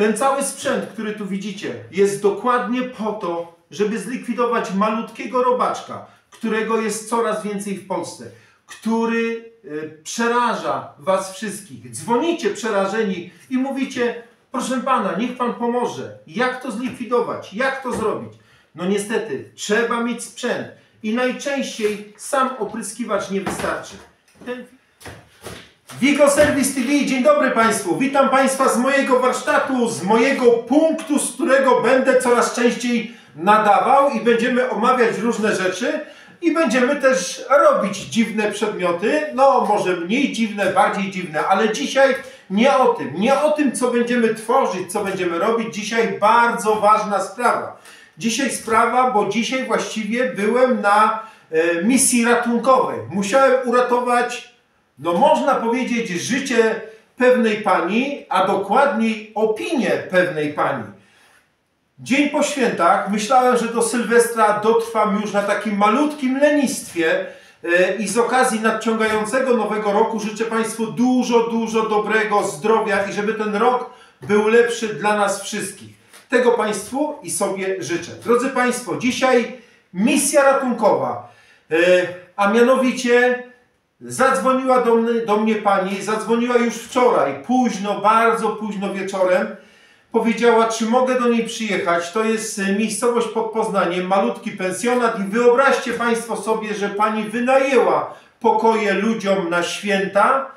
Ten cały sprzęt, który tu widzicie, jest dokładnie po to, żeby zlikwidować malutkiego robaczka, którego jest coraz więcej w Polsce, który przeraża was wszystkich. Dzwonicie przerażeni i mówicie: proszę pana, niech pan pomoże. Jak to zlikwidować? Jak to zrobić? No niestety, trzeba mieć sprzęt i najczęściej sam opryskiwacz nie wystarczy. Vigo Service TV, dzień dobry Państwu. Witam Państwa z mojego warsztatu, z mojego punktu, z którego będę coraz częściej nadawał i będziemy omawiać różne rzeczy i będziemy też robić dziwne przedmioty, no może mniej dziwne, bardziej dziwne, ale dzisiaj nie o tym, co będziemy tworzyć, co będziemy robić. Dzisiaj bardzo ważna sprawa. Bo dzisiaj właściwie byłem na misji ratunkowej. Musiałem uratować, no można powiedzieć, życie pewnej pani, a dokładniej opinię pewnej pani. Dzień po świętach, myślałem, że do Sylwestra dotrwam już na takim malutkim lenistwie i z okazji nadciągającego nowego roku życzę Państwu dużo dobrego zdrowia i żeby ten rok był lepszy dla nas wszystkich. Tego Państwu i sobie życzę. Drodzy Państwo, dzisiaj misja ratunkowa, a mianowicie zadzwoniła do mnie pani, zadzwoniła już wczoraj, bardzo późno wieczorem. Powiedziała, czy mogę do niej przyjechać. To jest miejscowość pod Poznaniem, malutki pensjonat i wyobraźcie Państwo sobie, że pani wynajęła pokoje ludziom na święta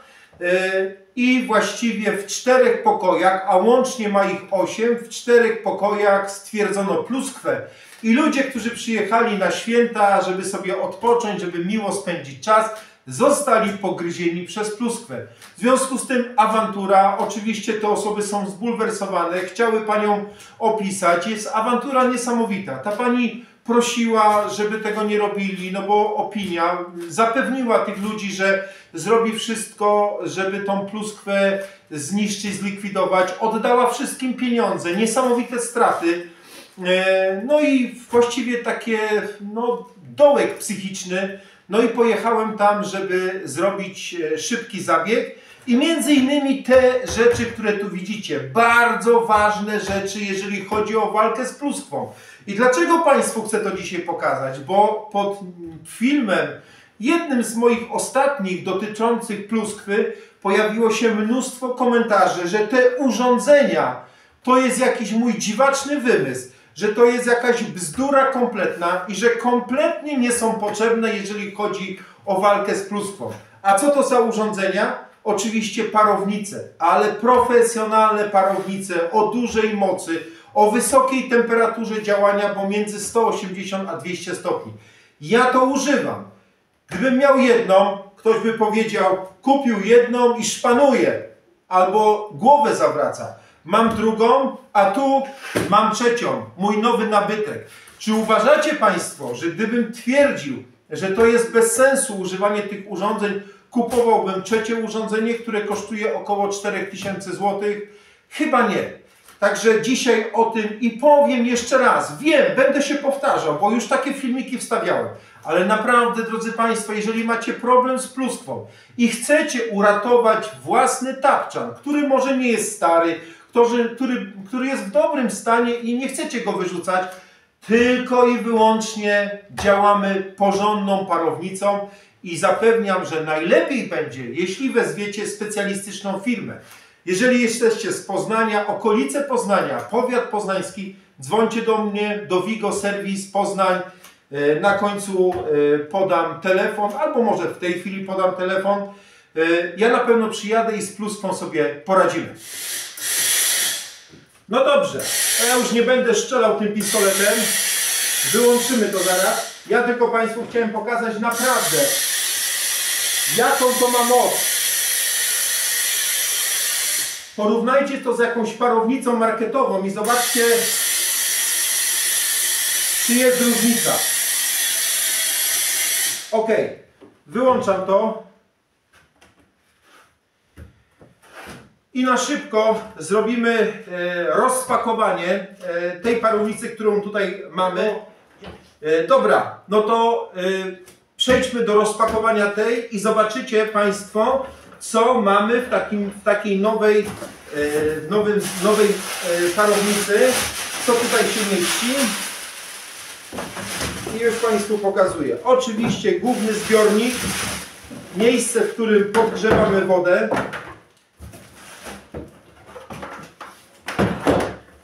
i właściwie w 4 pokojach, a łącznie ma ich 8, w 4 pokojach stwierdzono pluskwę. I ludzie, którzy przyjechali na święta, żeby sobie odpocząć, żeby miło spędzić czas, zostali pogryzieni przez pluskwę. W związku z tym awantura, oczywiście te osoby są zbulwersowane, chciały panią opisać. Jest awantura niesamowita. Ta pani prosiła, żeby tego nie robili, no bo opinia zapewniła tych ludzi, że zrobi wszystko, żeby tą pluskwę zniszczyć, zlikwidować. Oddała wszystkim pieniądze, niesamowite straty. No i właściwie takie, no, dołek psychiczny. No i pojechałem tam, żeby zrobić szybki zabieg i między innymi te rzeczy, które tu widzicie, bardzo ważne rzeczy, jeżeli chodzi o walkę z pluskwą. I dlaczego Państwu chcę to dzisiaj pokazać? Bo pod filmem, jednym z moich ostatnich dotyczących pluskwy, pojawiło się mnóstwo komentarzy, że te urządzenia to jest jakiś mój dziwaczny wymysł, że to jest jakaś bzdura kompletna i że kompletnie nie są potrzebne, jeżeli chodzi o walkę z pluskwą. A co to za urządzenia? Oczywiście parownice, ale profesjonalne parownice o dużej mocy, o wysokiej temperaturze działania, bo między 180 a 200 stopni. Ja to używam. Gdybym miał jedną, ktoś by powiedział, kupił jedną i szpanuje, albo głowę zawraca. Mam drugą, a tu mam trzecią, mój nowy nabytek. Czy uważacie Państwo, że gdybym twierdził, że to jest bez sensu używanie tych urządzeń, kupowałbym trzecie urządzenie, które kosztuje około 4000 zł? Chyba nie. Także dzisiaj o tym i powiem jeszcze raz. Wiem, będę się powtarzał, bo już takie filmiki wstawiałem. Ale naprawdę, drodzy Państwo, jeżeli macie problem z pluskwą i chcecie uratować własny tapczan, który może nie jest stary, który jest w dobrym stanie i nie chcecie go wyrzucać, tylko i wyłącznie działamy porządną parownicą i zapewniam, że najlepiej będzie, jeśli wezwiecie specjalistyczną firmę. Jeżeli jesteście z Poznania, okolice Poznania, powiat poznański, dzwońcie do mnie, do Vigo Service Poznań. Na końcu podam telefon, albo może w tej chwili podam telefon. Ja na pewno przyjadę i z pluskwą sobie poradzimy. No dobrze, ja już nie będę strzelał tym pistoletem. Wyłączymy to zaraz. Ja tylko Państwu chciałem pokazać naprawdę, jaką to ma moc. Porównajcie to z jakąś parownicą marketową i zobaczcie, czy jest różnica. Ok, wyłączam to. I na szybko zrobimy rozpakowanie tej parownicy, którą tutaj mamy. Dobra, no to przejdźmy do rozpakowania tej i zobaczycie Państwo, co mamy w takiej nowej w nowej parownicy, co tutaj się mieści. I już Państwu pokazuję. Oczywiście główny zbiornik, miejsce, w którym podgrzewamy wodę.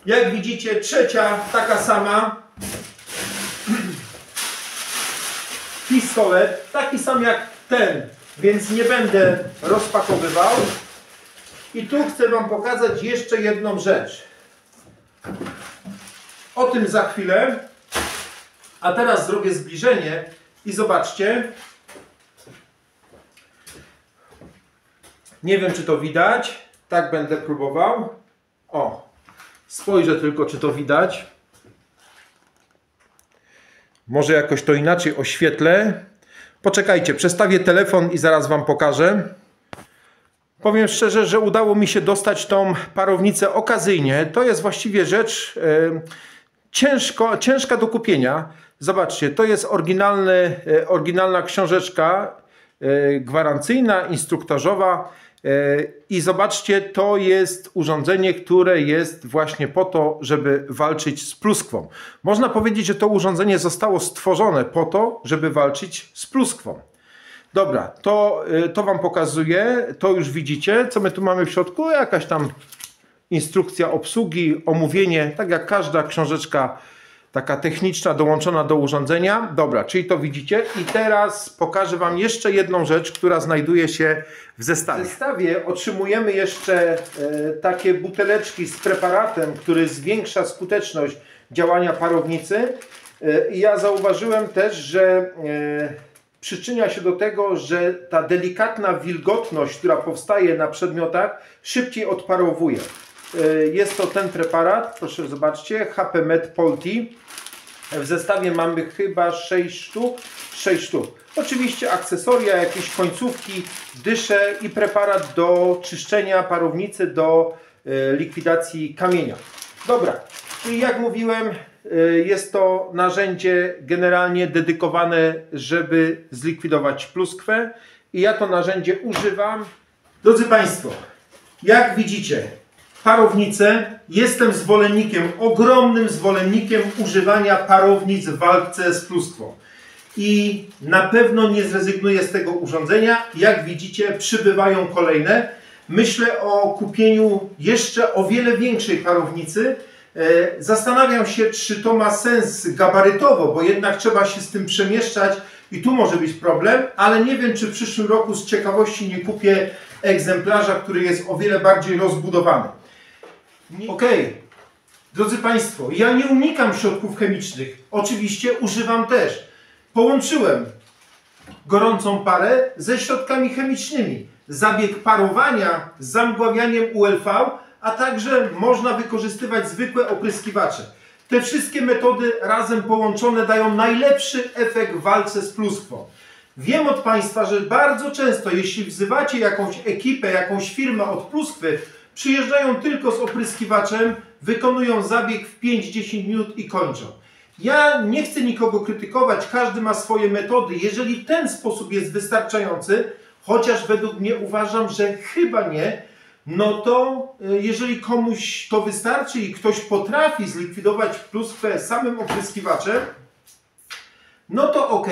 Jak widzicie, trzecia taka sama. Pistolet, taki sam jak ten, więc nie będę rozpakowywał. I tu chcę Wam pokazać jeszcze jedną rzecz. O tym za chwilę. A teraz zrobię zbliżenie i zobaczcie. Nie wiem, czy to widać. Tak będę próbował. O, spojrzę tylko, czy to widać. Może jakoś to inaczej oświetlę. Poczekajcie, przestawię telefon i zaraz Wam pokażę. Powiem szczerze, że udało mi się dostać tą parownicę okazyjnie. To jest właściwie rzecz ciężka do kupienia. Zobaczcie, to jest oryginalna książeczka gwarancyjna, instruktażowa. I zobaczcie, to jest urządzenie, które jest właśnie po to, żeby walczyć z pluskwą. Można powiedzieć, że to urządzenie zostało stworzone po to, żeby walczyć z pluskwą. Dobra, to Wam pokazuję, to już widzicie. Co my tu mamy w środku? Jakaś tam instrukcja obsługi, omówienie, tak jak każda książeczka taka techniczna dołączona do urządzenia. Dobra, czyli to widzicie. I teraz pokażę Wam jeszcze jedną rzecz, która znajduje się w zestawie. W zestawie otrzymujemy jeszcze takie buteleczki z preparatem, który zwiększa skuteczność działania parownicy. I ja zauważyłem też, że przyczynia się do tego, że ta delikatna wilgotność, która powstaje na przedmiotach, szybciej odparowuje. Jest to ten preparat, proszę zobaczcie, HP Med Polti. W zestawie mamy chyba 6 sztuk. Oczywiście akcesoria, jakieś końcówki, dysze i preparat do czyszczenia parownicy, do likwidacji kamienia. Dobra, czyli jak mówiłem, jest to narzędzie generalnie dedykowane, żeby zlikwidować pluskwę i ja to narzędzie używam. Drodzy Państwo, jak widzicie, parownice, jestem zwolennikiem, ogromnym zwolennikiem używania parownic w walce z pluskwą. I na pewno nie zrezygnuję z tego urządzenia. Jak widzicie, przybywają kolejne. Myślę o kupieniu jeszcze o wiele większej parownicy. Zastanawiam się, czy to ma sens gabarytowo, bo jednak trzeba się z tym przemieszczać i tu może być problem, ale nie wiem, czy w przyszłym roku z ciekawości nie kupię egzemplarza, który jest o wiele bardziej rozbudowany. Okej, drodzy Państwo, ja nie unikam środków chemicznych. Oczywiście używam też. Połączyłem gorącą parę ze środkami chemicznymi. Zabieg parowania z zamgławianiem ULV, a także można wykorzystywać zwykłe opryskiwacze. Te wszystkie metody razem połączone dają najlepszy efekt w walce z pluskwą. Wiem od Państwa, że bardzo często, jeśli wzywacie jakąś ekipę, jakąś firmę od pluskwy, przyjeżdżają tylko z opryskiwaczem, wykonują zabieg w 5-10 minut i kończą. Ja nie chcę nikogo krytykować, każdy ma swoje metody. Jeżeli ten sposób jest wystarczający, chociaż według mnie uważam, że chyba nie, no to jeżeli komuś to wystarczy i ktoś potrafi zlikwidować pluskwę samym opryskiwaczem, no to ok.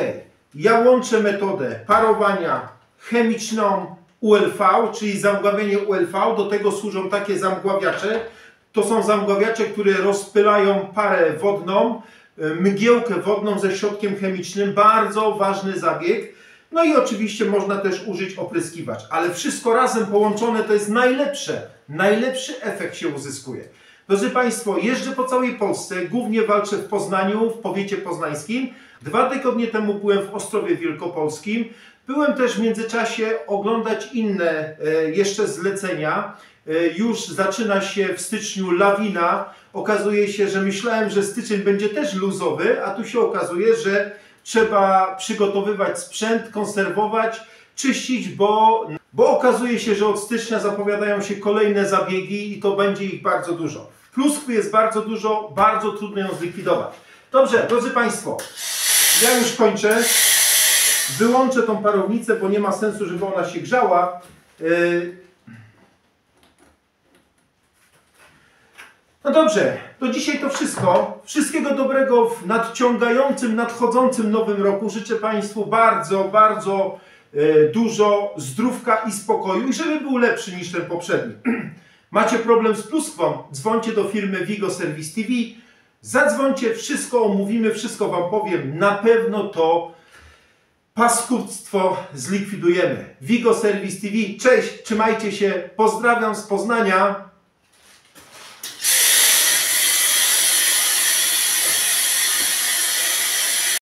Ja łączę metodę parowania chemiczną ULV, czyli zamgławianie ULV. Do tego służą takie zamgławiacze. To są zamgławiacze, które rozpylają parę wodną, mgiełkę wodną ze środkiem chemicznym. Bardzo ważny zabieg. No i oczywiście można też użyć opryskiwacz. Ale wszystko razem połączone to jest najlepsze. Najlepszy efekt się uzyskuje. Drodzy Państwo, jeżdżę po całej Polsce. Głównie walczę w Poznaniu, w powiecie poznańskim. 2 tygodnie temu byłem w Ostrowie Wielkopolskim. Byłem też w międzyczasie oglądać inne jeszcze zlecenia. Już zaczyna się w styczniu lawina. Okazuje się, że myślałem, że styczeń będzie też luzowy, a tu się okazuje, że trzeba przygotowywać sprzęt, konserwować, czyścić, bo okazuje się, że od stycznia zapowiadają się kolejne zabiegi i to będzie ich bardzo dużo. Pluskwy jest bardzo dużo, bardzo trudno ją zlikwidować. Dobrze, drodzy Państwo, ja już kończę. Wyłączę tą parownicę, bo nie ma sensu, żeby ona się grzała. No dobrze, to dzisiaj to wszystko. Wszystkiego dobrego w nadciągającym, nadchodzącym nowym roku. Życzę Państwu bardzo, bardzo dużo zdrówka i spokoju i żeby był lepszy niż ten poprzedni. Macie problem z pluskwą? Dzwońcie do firmy Vigo Service TV. Zadzwońcie, wszystko omówimy, wszystko Wam powiem. Na pewno to paskudztwo zlikwidujemy. Vigo Service TV, cześć, trzymajcie się, pozdrawiam z Poznania.